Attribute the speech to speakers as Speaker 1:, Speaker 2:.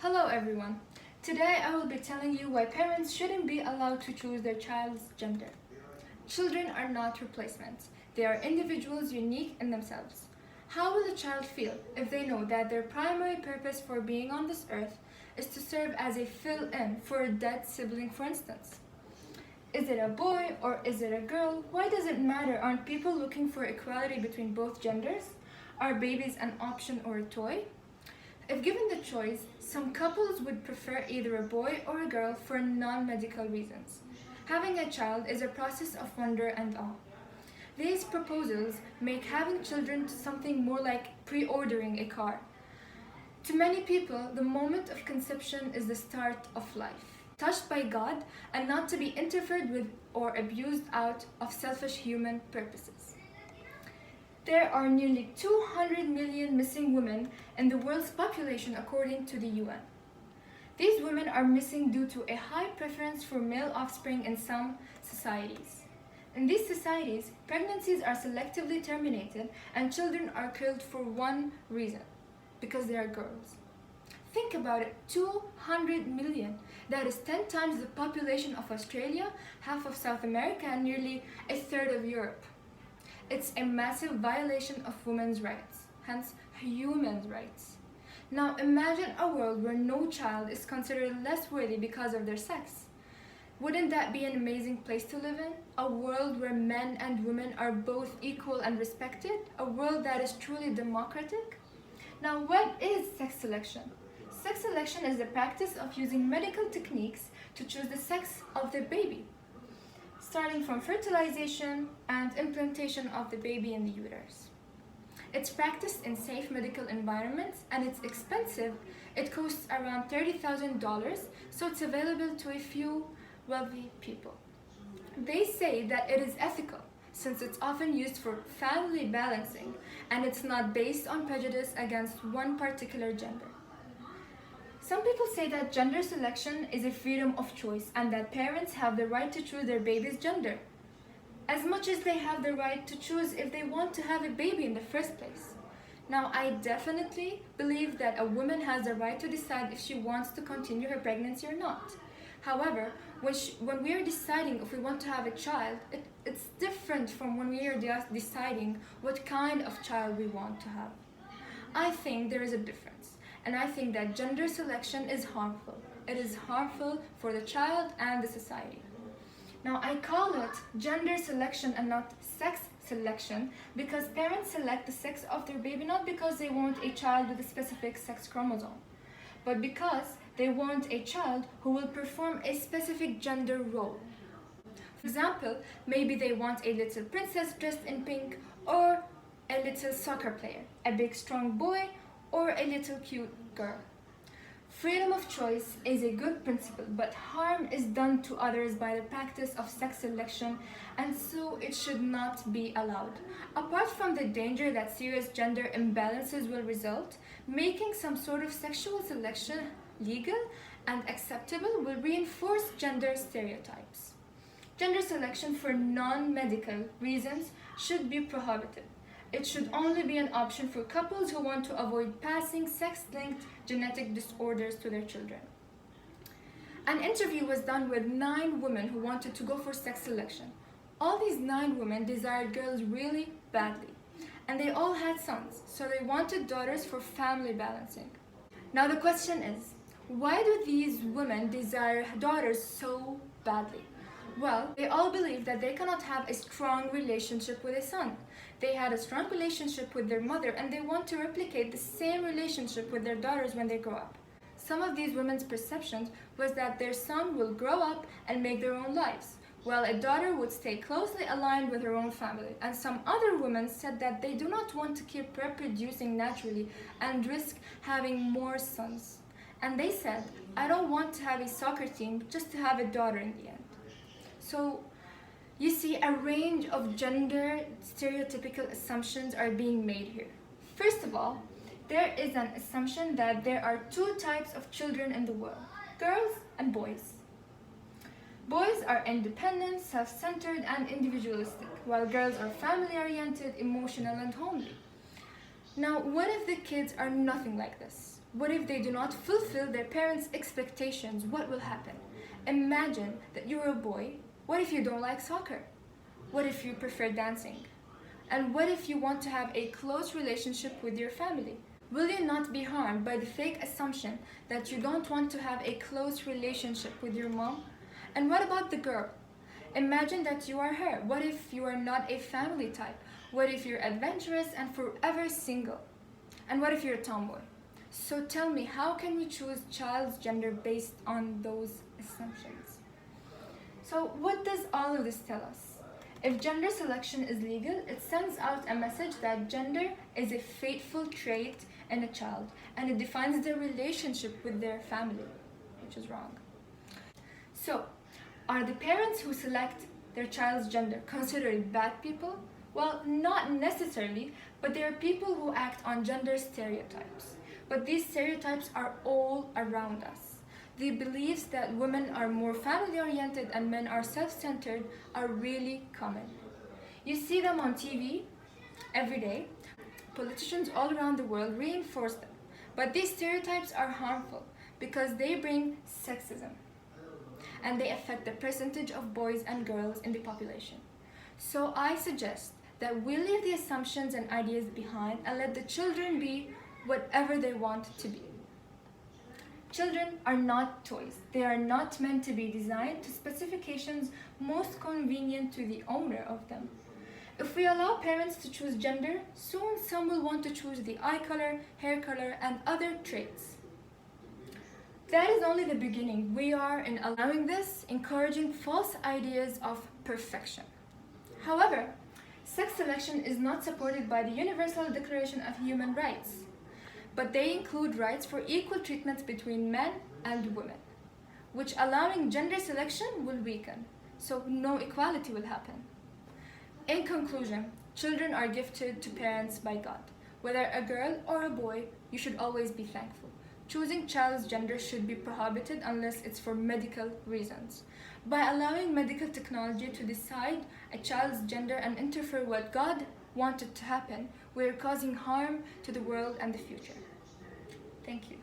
Speaker 1: Hello everyone. Today I will be telling you why parents shouldn't be allowed to choose their child's gender. Children are not replacements. They are individuals unique in themselves. How will a child feel if they know that their primary purpose for being on this earth is to serve as a fill-in for a dead sibling, for instance? Is it a boy or is it a girl? Why does it matter? Aren't people looking for equality between both genders? Are babies an option or a toy? If given the choice, some couples would prefer either a boy or a girl for non-medical reasons. Having a child is a process of wonder and awe. These proposals make having children something more like pre-ordering a car. To many people, the moment of conception is the start of life, touched by God and not to be interfered with or abused out of selfish human purposes. There are nearly 200 million missing women in the world's population according to the UN. These women are missing due to a high preference for male offspring in some societies. In these societies, pregnancies are selectively terminated and children are killed for one reason, because they are girls. Think about it, 200 million. That is 10 times the population of Australia, half of South America, and nearly a third of Europe. It's a massive violation of women's rights, hence human rights. Now imagine a world where no child is considered less worthy because of their sex. Wouldn't that be an amazing place to live in? A world where men and women are both equal and respected? A world that is truly democratic? Now what is sex selection? Sex selection is the practice of using medical techniques to choose the sex of the baby, starting from fertilization and implantation of the baby in the uterus. It's practiced in safe medical environments and it's expensive. It costs around $30,000, so it's available to a few wealthy people. They say that it is ethical since it's often used for family balancing and it's not based on prejudice against one particular gender. Some people say that gender selection is a freedom of choice and that parents have the right to choose their baby's gender, as much as they have the right to choose if they want to have a baby in the first place. Now, I definitely believe that a woman has the right to decide if she wants to continue her pregnancy or not. However, when we are deciding if we want to have a child, it's different from when we are just deciding what kind of child we want to have. I think there is a difference, and I think that gender selection is harmful. It is harmful for the child and the society. Now, I call it gender selection and not sex selection because parents select the sex of their baby not because they want a child with a specific sex chromosome, but because they want a child who will perform a specific gender role. For example, maybe they want a little princess dressed in pink, or a little soccer player, a big strong boy, or a little cute girl. Freedom of choice is a good principle, but harm is done to others by the practice of sex selection, and so it should not be allowed. Apart from the danger that serious gender imbalances will result, making some sort of sexual selection legal and acceptable will reinforce gender stereotypes. Gender selection for non-medical reasons should be prohibited. It should only be an option for couples who want to avoid passing sex-linked genetic disorders to their children. An interview was done with 9 women who wanted to go for sex selection. All these 9 women desired girls really badly, and they all had sons, so they wanted daughters for family balancing. Now the question is, why do these women desire daughters so badly? Well, they all believe that they cannot have a strong relationship with a son. They had a strong relationship with their mother and they want to replicate the same relationship with their daughters when they grow up. Some of these women's perceptions was that their son will grow up and make their own lives, while a daughter would stay closely aligned with her own family. And some other women said that they do not want to keep reproducing naturally and risk having more sons. And they said, I don't want to have a soccer team just to have a daughter in the end. So, you see, a range of gender stereotypical assumptions are being made here. First of all, there is an assumption that there are 2 types of children in the world, girls and boys. Boys are independent, self-centered, and individualistic, while girls are family-oriented, emotional, and homely. Now, what if the kids are nothing like this? What if they do not fulfill their parents' expectations? What will happen? Imagine that you're a boy. What if you don't like soccer? What if you prefer dancing? And what if you want to have a close relationship with your family? Will you not be harmed by the fake assumption that you don't want to have a close relationship with your mom? And what about the girl? Imagine that you are her. What if you are not a family type? What if you're adventurous and forever single? And what if you're a tomboy? So tell me, how can we choose child's gender based on those assumptions? So what does all of this tell us? If gender selection is legal, it sends out a message that gender is a fateful trait in a child, and it defines their relationship with their family, which is wrong. So, are the parents who select their child's gender considered bad people? Well, not necessarily, but there are people who act on gender stereotypes. But these stereotypes are all around us. The beliefs that women are more family-oriented and men are self-centered are really common. You see them on TV every day. Politicians all around the world reinforce them. But these stereotypes are harmful because they bring sexism and they affect the percentage of boys and girls in the population. So I suggest that we leave the assumptions and ideas behind and let the children be whatever they want to be. Children are not toys. They are not meant to be designed to specifications most convenient to the owner of them. If we allow parents to choose gender, soon some will want to choose the eye color, hair color, and other traits. That is only the beginning. We are, in allowing this, encouraging false ideas of perfection. However, sex selection is not supported by the Universal Declaration of Human Rights, but they include rights for equal treatment between men and women, which allowing gender selection will weaken, so no equality will happen. In conclusion, children are gifted to parents by God. Whether a girl or a boy, you should always be thankful. Choosing child's gender should be prohibited unless it's for medical reasons. By allowing medical technology to decide a child's gender and interfere what God wanted to happen, we are causing harm to the world and the future. Thank you.